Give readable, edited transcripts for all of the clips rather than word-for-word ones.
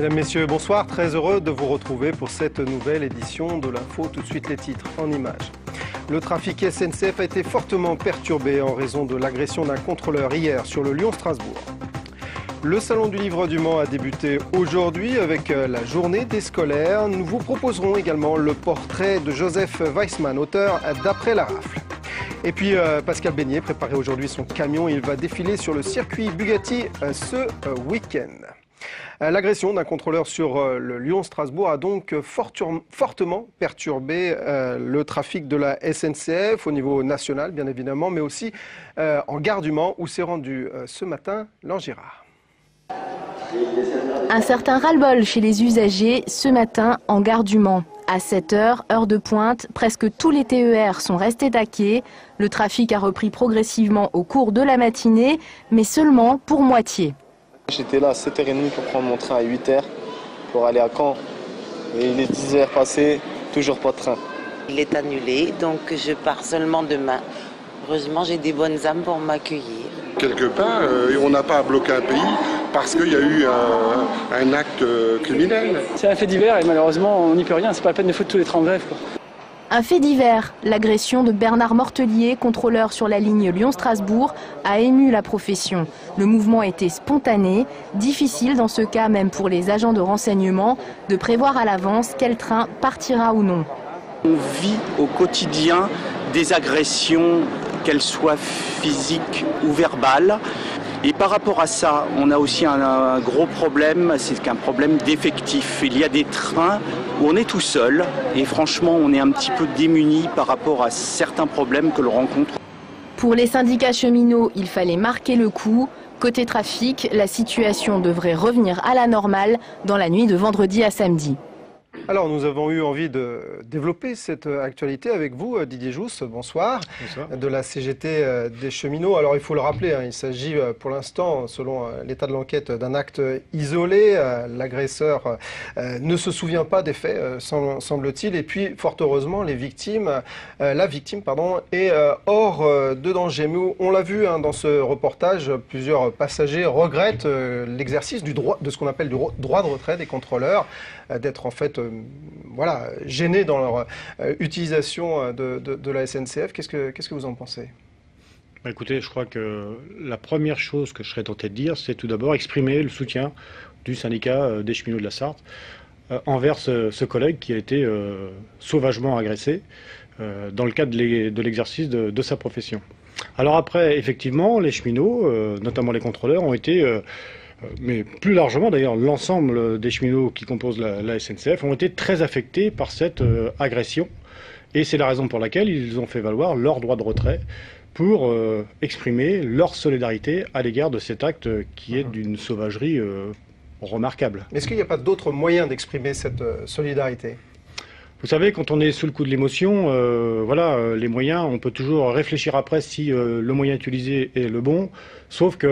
Mesdames, Messieurs, bonsoir. Très heureux de vous retrouver pour cette nouvelle édition de l'Info. Tout de suite les titres en images. Le trafic SNCF a été fortement perturbé en raison de l'agression d'un contrôleur hier sur le Lyon-Strasbourg. Le Salon du Livre du Mans a débuté aujourd'hui avec la journée des scolaires. Nous vous proposerons également le portrait de Joseph Weissmann, auteur d'Après la rafle. Et puis Pascal Beignet préparait aujourd'hui son camion. Il va défiler sur le circuit Bugatti ce week-end. L'agression d'un contrôleur sur le Lyon-Strasbourg a donc fortement perturbé le trafic de la SNCF au niveau national, bien évidemment, mais aussi en gare du Mans, où s'est rendu ce matin Lan Girard. Un certain ras-le-bol chez les usagers ce matin en gare du Mans. À 7 h, heure de pointe, presque tous les TER sont restés à quai. Le trafic a repris progressivement au cours de la matinée, mais seulement pour moitié. J'étais là à 7h30 pour prendre mon train à 8h pour aller à Caen. Et il est 10h passé, toujours pas de train. Il est annulé, donc je pars seulement demain. Heureusement, j'ai des bonnes âmes pour m'accueillir. Quelque part, on n'a pas à bloquer un pays parce qu'il y a eu un acte criminel. C'est un fait divers et malheureusement, on n'y peut rien. C'est pas la peine de foutre tous les trains en grève, quoi. Un fait divers, l'agression de Bernard Mortelier, contrôleur sur la ligne Lyon-Strasbourg, a ému la profession. Le mouvement était spontané, difficile dans ce cas même pour les agents de renseignement de prévoir à l'avance quel train partira ou non. On vit au quotidien des agressions, qu'elles soient physiques ou verbales. Et par rapport à ça, on a aussi un gros problème, c'est qu'un problème d'effectif. Il y a des trains où on est tout seul et franchement, on est un petit peu démuni par rapport à certains problèmes que l'on rencontre. Pour les syndicats cheminots, il fallait marquer le coup. Côté trafic, la situation devrait revenir à la normale dans la nuit de vendredi à samedi. Alors, nous avons eu envie de développer cette actualité avec vous, Didier Jousse, bonsoir, de la CGT des cheminots. Alors, il faut le rappeler, il s'agit pour l'instant, selon l'état de l'enquête, d'un acte isolé. L'agresseur ne se souvient pas des faits, semble-t-il. Et puis, fort heureusement, la victime est hors de danger. Mais on l'a vu dans ce reportage, plusieurs passagers regrettent l'exercice de ce qu'on appelle du droit de retrait des contrôleurs, d'être en fait gênés dans leur utilisation de la SNCF. Qu'est-ce que vous en pensez ? Écoutez, je crois que la première chose que je serais tenté de dire, c'est tout d'abord exprimer le soutien du syndicat des cheminots de la Sarthe envers ce collègue qui a été sauvagement agressé dans le cadre de l'exercice de sa profession. Alors après, effectivement, les cheminots, notamment les contrôleurs, ont été... mais plus largement d'ailleurs, l'ensemble des cheminots qui composent la SNCF ont été très affectés par cette agression. Et c'est la raison pour laquelle ils ont fait valoir leur droit de retrait pour exprimer leur solidarité à l'égard de cet acte qui est d'une sauvagerie remarquable. Est-ce qu'il n'y a pas d'autres moyens d'exprimer cette solidarité ? Vous savez, quand on est sous le coup de l'émotion, les moyens, on peut toujours réfléchir après si le moyen utilisé est le bon. Sauf que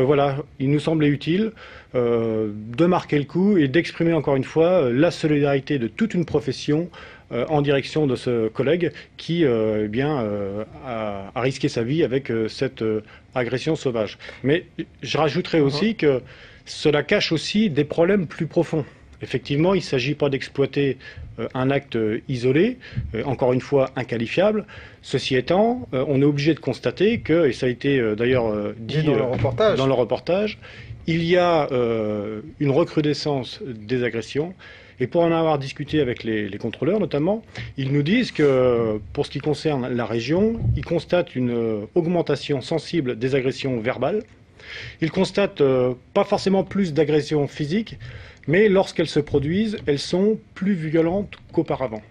il nous semblait utile de marquer le coup et d'exprimer encore une fois la solidarité de toute une profession en direction de ce collègue qui a risqué sa vie avec cette agression sauvage. Mais je rajouterais aussi que cela cache aussi des problèmes plus profonds. Effectivement, il ne s'agit pas d'exploiter un acte isolé, encore une fois inqualifiable. Ceci étant, on est obligé de constater que, et ça a été d'ailleurs dit dans le reportage, il y a une recrudescence des agressions. Et pour en avoir discuté avec les contrôleurs notamment, ils nous disent que pour ce qui concerne la région, ils constatent une augmentation sensible des agressions verbales. Ils constatent pas forcément plus d'agressions physiques, mais lorsqu'elles se produisent, elles sont plus violentes qu'auparavant.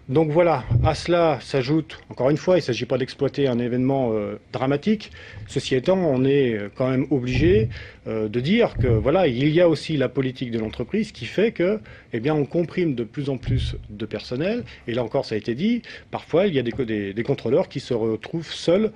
Donc voilà, à cela s'ajoute, encore une fois, il ne s'agit pas d'exploiter un événement dramatique. Ceci étant, on est quand même obligé de dire que il y a aussi la politique de l'entreprise qui fait que, on comprime de plus en plus de personnel. Et là encore, ça a été dit, parfois il y a des contrôleurs qui se retrouvent seuls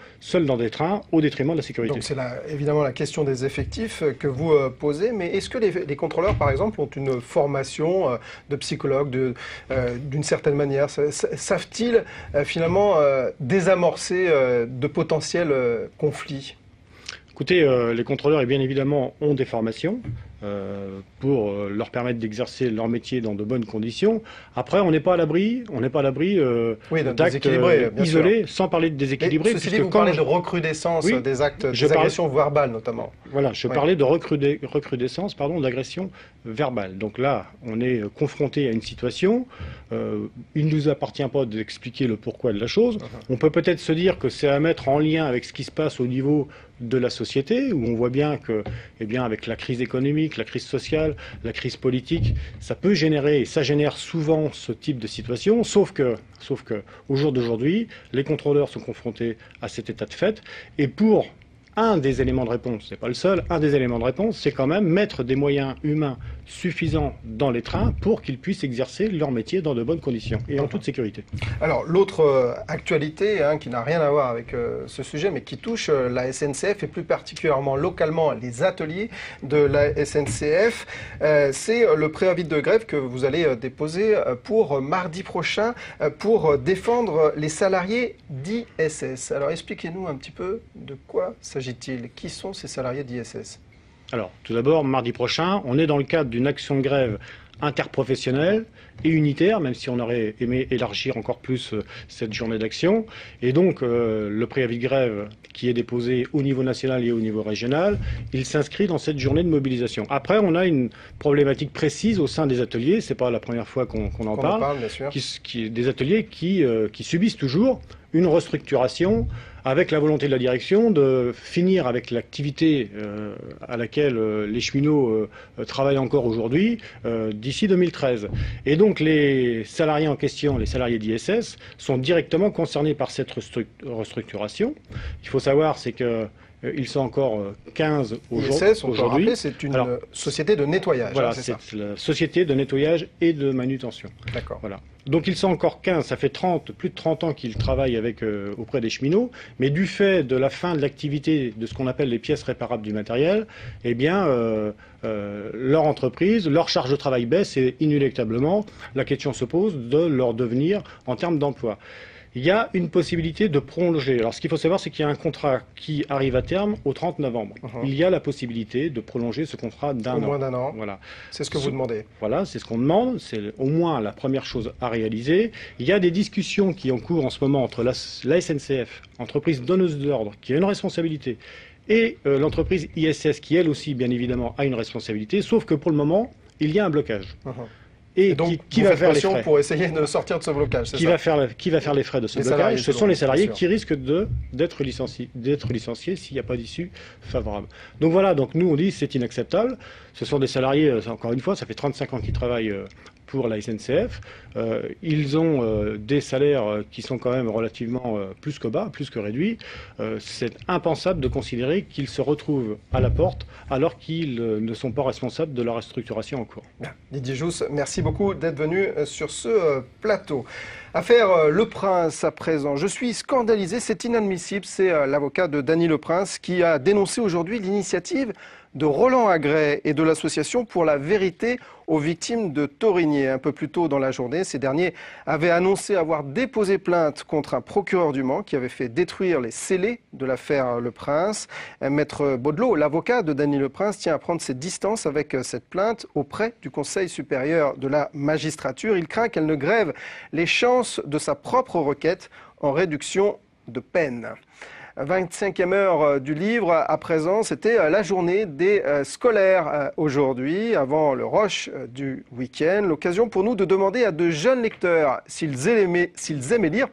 dans des trains au détriment de la sécurité. Donc c'est évidemment la question des effectifs que vous posez, mais est-ce que les contrôleurs, par exemple, ont une formation de psychologue d'une certaine manière? Savent-ils finalement désamorcer de potentiels conflits? Écoutez, les contrôleurs, bien évidemment, ont des formations. pour leur permettre d'exercer leur métier dans de bonnes conditions. Après, on n'est pas à l'abri, d'actes isolés, sans parler de déséquilibrés. Ceci dit, vous parlez de recrudescence des actes, des agressions verbales notamment. Voilà, je parlais de recrudescence, d'agression verbale. Donc là, on est confronté à une situation. Il ne nous appartient pas d'expliquer le pourquoi de la chose. On peut peut-être se dire que c'est à mettre en lien avec ce qui se passe au niveau de la société, où on voit bien que, avec la crise économique, la crise sociale, la crise politique, ça peut générer, et ça génère souvent ce type de situation, sauf que au jour d'aujourd'hui, les contrôleurs sont confrontés à cet état de fait, et pour un des éléments de réponse, c'est pas le seul, un des éléments de réponse, c'est quand même mettre des moyens humains suffisants dans les trains pour qu'ils puissent exercer leur métier dans de bonnes conditions et en toute sécurité. Alors l'autre actualité qui n'a rien à voir avec ce sujet mais qui touche la SNCF et plus particulièrement localement les ateliers de la SNCF, c'est le préavis de grève que vous allez déposer pour mardi prochain pour défendre les salariés d'ISS. Alors expliquez-nous un petit peu de quoi s'agit-il? Qui sont ces salariés d'ISS? Alors, tout d'abord, mardi prochain, on est dans le cadre d'une action de grève interprofessionnelle et unitaire, même si on aurait aimé élargir encore plus cette journée d'action. Et donc, le préavis de grève qui est déposé au niveau national et au niveau régional, il s'inscrit dans cette journée de mobilisation. Après, on a une problématique précise au sein des ateliers, c'est pas la première fois qu'on en parle, bien sûr. Des ateliers qui subissent toujours une restructuration avec la volonté de la direction de finir avec l'activité à laquelle les cheminots travaillent encore aujourd'hui d'ici 2013. Et donc les salariés en question, les salariés d'ISS, sont directement concernés par cette restructuration. Il faut savoir, c'est que ils sont encore 15 aujourd'hui. ISS, c'est une société de nettoyage. Voilà, c'est la société de nettoyage et de manutention. D'accord. Voilà. Donc ils sont encore 15, ça fait plus de 30 ans qu'ils travaillent auprès des cheminots, mais du fait de la fin de l'activité de ce qu'on appelle les pièces réparables du matériel, leur entreprise, leur charge de travail baisse et inéluctablement, la question se pose de leur devenir en termes d'emploi. Il y a une possibilité de prolonger. Alors, ce qu'il faut savoir, c'est qu'il y a un contrat qui arrive à terme au 30 novembre. Il y a la possibilité de prolonger ce contrat d'un an. Au moins d'un an. Voilà. C'est ce que vous demandez. Voilà, c'est ce qu'on demande. C'est au moins la première chose à réaliser. Il y a des discussions qui ont cours en ce moment entre la SNCF, entreprise donneuse d'ordre, qui a une responsabilité, et l'entreprise ISS, qui elle aussi, bien évidemment, a une responsabilité. Sauf que pour le moment, il y a un blocage. Et donc, qui va faire les frais pour essayer de sortir de ce blocage? Qui va faire les frais de ce blocage? Ce sont les salariés qui risquent d'être licenciés s'il n'y a pas d'issue favorable. Donc voilà, donc nous on dit c'est inacceptable. Ce sont des salariés, encore une fois, ça fait 35 ans qu'ils travaillent pour la SNCF. Ils ont des salaires qui sont quand même relativement plus que bas, plus que réduits. C'est impensable de considérer qu'ils se retrouvent à la porte alors qu'ils ne sont pas responsables de la restructuration en cours. Bien. Didier Jousse, merci beaucoup d'être venu sur ce plateau. Affaire Le Prince à présent. Je suis scandalisé, c'est inadmissible. C'est l'avocat de Dany Le Prince qui a dénoncé aujourd'hui l'initiative de Roland Agray et de l'association pour la vérité aux victimes de Thorigné. Un peu plus tôt dans la journée, ces derniers avaient annoncé avoir déposé plainte contre un procureur du Mans qui avait fait détruire les scellés de l'affaire Le Prince. Maître Baudelot, l'avocat de Dany Le Prince, tient à prendre ses distances avec cette plainte auprès du Conseil supérieur de la magistrature. Il craint qu'elle ne grève les chances de sa propre requête en réduction de peine. 25e heure du livre, à présent, c'était la journée des scolaires aujourd'hui, avant le rush du week-end. L'occasion pour nous de demander à de jeunes lecteurs s'ils aimaient lire,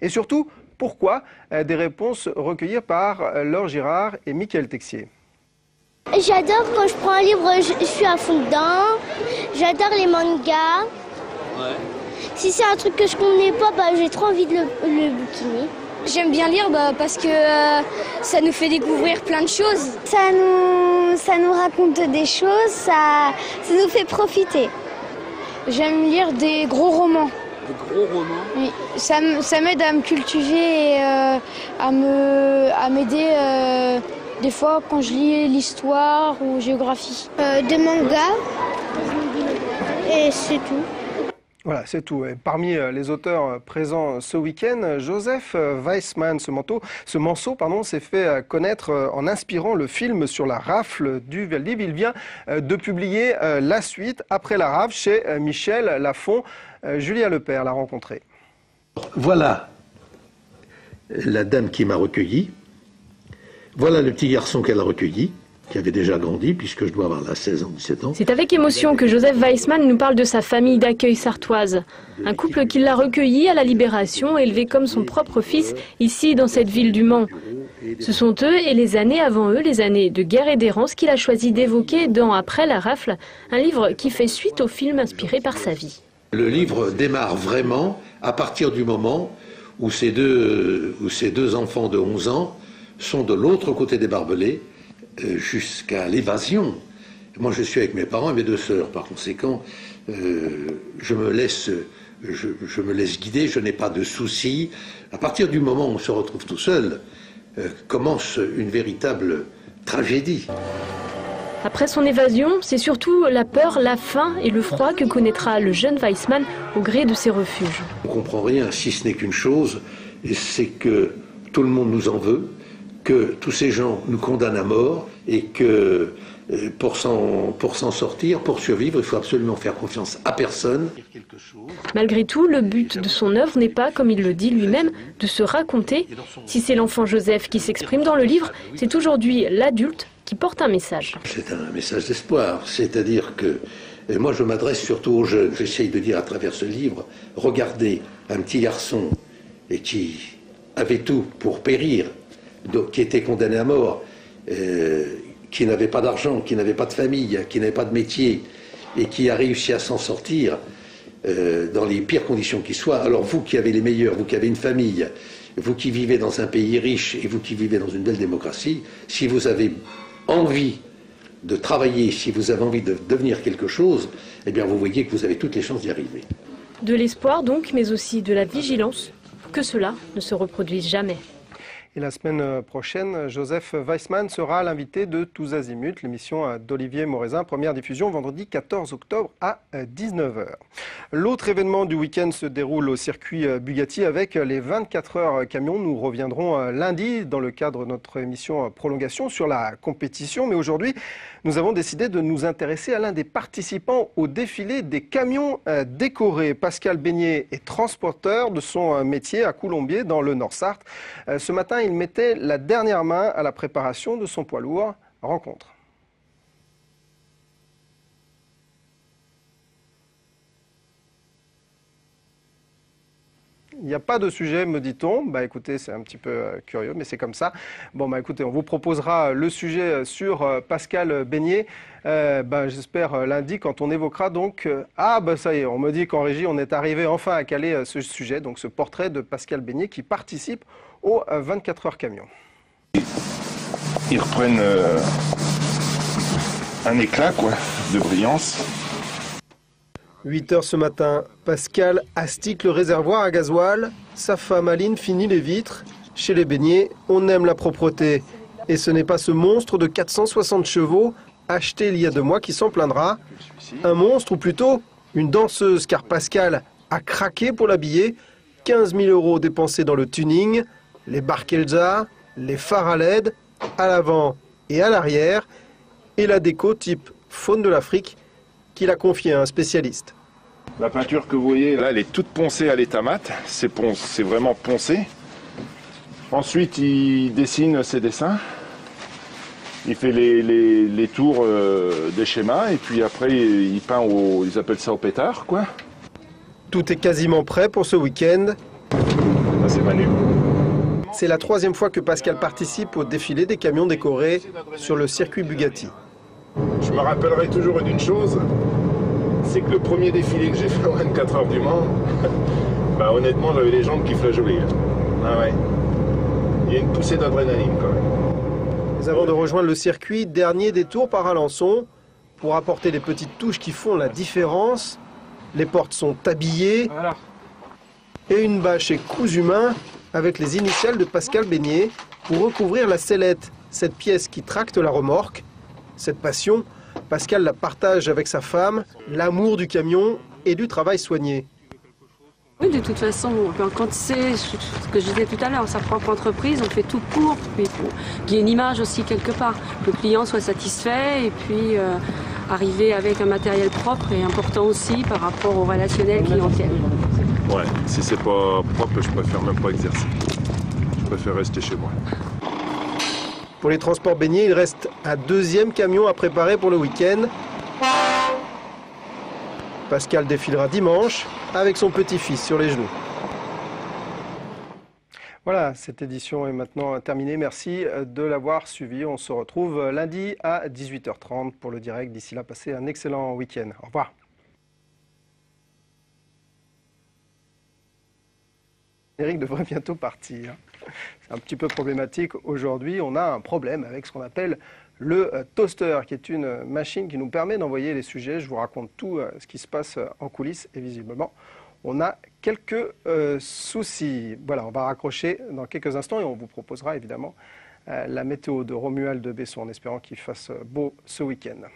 et surtout, pourquoi. Des réponses recueillies par Laure Girard et Mickaël Texier. J'adore quand je prends un livre, je suis à fond dedans. J'adore les mangas. Ouais. Si c'est un truc que je connais pas, j'ai trop envie de le bouquiner. J'aime bien lire parce que ça nous fait découvrir plein de choses. Ça nous raconte des choses, ça nous fait profiter. J'aime lire des gros romans. Des gros romans? Oui, ça m'aide à me cultiver et à m'aider des fois quand je lis l'histoire ou géographie. Des mangas et c'est tout. Voilà, c'est tout. Et parmi les auteurs présents ce week-end, Joseph Weissman, ce morceau, s'est fait connaître en inspirant le film sur la rafle du Veldiv. Il vient de publier la suite, Après la rafle, chez Michel Lafon. Julien Lepère l'a rencontré. Voilà la dame qui m'a recueilli. Voilà le petit garçon qu'elle a recueilli, qui avait déjà grandi, puisque je dois avoir là 16 ans, 17 ans. C'est avec émotion que Joseph Weissman nous parle de sa famille d'accueil sartoise. Un couple qui l'a recueilli à la Libération, élevé comme son propre fils, ici dans cette ville du Mans. Ce sont eux et les années avant eux, les années de guerre et d'errance, qu'il a choisi d'évoquer dans Après la rafle, un livre qui fait suite au film inspiré par sa vie. Le livre démarre vraiment à partir du moment où ces deux enfants de 11 ans sont de l'autre côté des barbelés, jusqu'à l'évasion. Moi, je suis avec mes parents et mes 2 sœurs. Par conséquent, je me laisse guider, je n'ai pas de soucis. À partir du moment où on se retrouve tout seul, commence une véritable tragédie. Après son évasion, c'est surtout la peur, la faim et le froid que connaîtra le jeune Weissman au gré de ses refuges. On ne comprend rien, si ce n'est qu'une chose, et c'est que tout le monde nous en veut, que tous ces gens nous condamnent à mort et que pour s'en sortir, pour survivre, il faut absolument faire confiance à personne. Malgré tout, le but de son œuvre n'est pas, comme il le dit lui-même, de se raconter. Si c'est l'enfant Joseph qui s'exprime dans le livre, c'est aujourd'hui l'adulte qui porte un message. C'est un message d'espoir, c'est-à-dire que moi je m'adresse surtout aux jeunes. J'essaye de dire à travers ce livre, regardez un petit garçon qui avait tout pour périr, donc, qui était condamné à mort, qui n'avait pas d'argent, qui n'avait pas de famille, qui n'avait pas de métier, et qui a réussi à s'en sortir dans les pires conditions qui soient. Alors vous qui avez les meilleurs, vous qui avez une famille, vous qui vivez dans un pays riche et vous qui vivez dans une belle démocratie, si vous avez envie de travailler, si vous avez envie de devenir quelque chose, eh bien vous voyez que vous avez toutes les chances d'y arriver. De l'espoir donc, mais aussi de la vigilance, pour que cela ne se reproduise jamais. Et la semaine prochaine, Joseph Weissman sera l'invité de Tous Azimuts, l'émission d'Olivier Morezin, première diffusion vendredi 14 octobre à 19h. L'autre événement du week-end se déroule au circuit Bugatti avec les 24 heures camions. Nous reviendrons lundi dans le cadre de notre émission Prolongation sur la compétition. Mais aujourd'hui, nous avons décidé de nous intéresser à l'un des participants au défilé des camions décorés. Pascal Beignet est transporteur de son métier à Coulombiers dans le Nord-Sarthe. Ce matin, il mettait la dernière main à la préparation de son poids lourd. Rencontre. Il n'y a pas de sujet, me dit-on. Bah écoutez, c'est un petit peu curieux, mais c'est comme ça. Bon bah écoutez, on vous proposera le sujet sur Pascal Beignet. J'espère lundi quand on évoquera donc... ça y est, on me dit qu'en régie, on est arrivé enfin à caler ce sujet, donc ce portrait de Pascal Beignet qui participe aux 24 heures camions. Ils reprennent un éclat de brillance. 8 h ce matin, Pascal astique le réservoir à gasoil. Sa femme Aline finit les vitres. Chez les Beignets, on aime la propreté. Et ce n'est pas ce monstre de 460 chevaux acheté il y a 2 mois qui s'en plaindra. Un monstre ou plutôt une danseuse car Pascal a craqué pour l'habiller. 15 000 € dépensés dans le tuning, les Barkelza, les phares à LED, à l'avant et à l'arrière. Et la déco type faune de l'Afrique qu'il a confié à un spécialiste. La peinture que vous voyez là, elle est toute poncée à l'état mat, c'est vraiment poncé. Ensuite, il dessine ses dessins, il fait les tours des schémas et puis après il peint ils appellent ça au pétard quoi. Tout est quasiment prêt pour ce week-end. C'est Manu. C'est la 3e fois que Pascal participe au défilé des camions décorés sur le circuit Bugatti. Je me rappellerai toujours d'une chose, c'est que le premier défilé que j'ai fait en 24 heures du Mans, honnêtement j'avais les jambes qui flageolaient. Ah ouais. Il y a une poussée d'adrénaline quand même. Mais avant de rejoindre le circuit, dernier détour par Alençon pour apporter les petites touches qui font la différence. Les portes sont habillées et une bâche est cousu main avec les initiales de Pascal Beignet pour recouvrir la sellette, cette pièce qui tracte la remorque. Cette passion, Pascal la partage avec sa femme. L'amour du camion, et du travail soigné. Oui, de toute façon, quand c'est ce que je disais tout à l'heure, sa propre entreprise, on fait tout pour qu'il y ait une image aussi quelque part, que le client soit satisfait et puis arriver avec un matériel propre est important aussi par rapport au relationnel clientèle. Ouais, si c'est pas propre, je préfère même pas exercer. Je préfère rester chez moi. Pour les transports baignés, il reste un deuxième camion à préparer pour le week-end. Pascal défilera dimanche avec son petit-fils sur les genoux. Voilà, cette édition est maintenant terminée. Merci de l'avoir suivi. On se retrouve lundi à 18h30 pour le direct. D'ici là, passez un excellent week-end. Au revoir. Eric devrait bientôt partir. C'est un petit peu problématique aujourd'hui. On a un problème avec ce qu'on appelle le toaster, qui est une machine qui nous permet d'envoyer les sujets. Je vous raconte tout ce qui se passe en coulisses et visiblement, on a quelques soucis. Voilà, on va raccrocher dans quelques instants et on vous proposera évidemment la météo de Romuald Besson en espérant qu'il fasse beau ce week-end.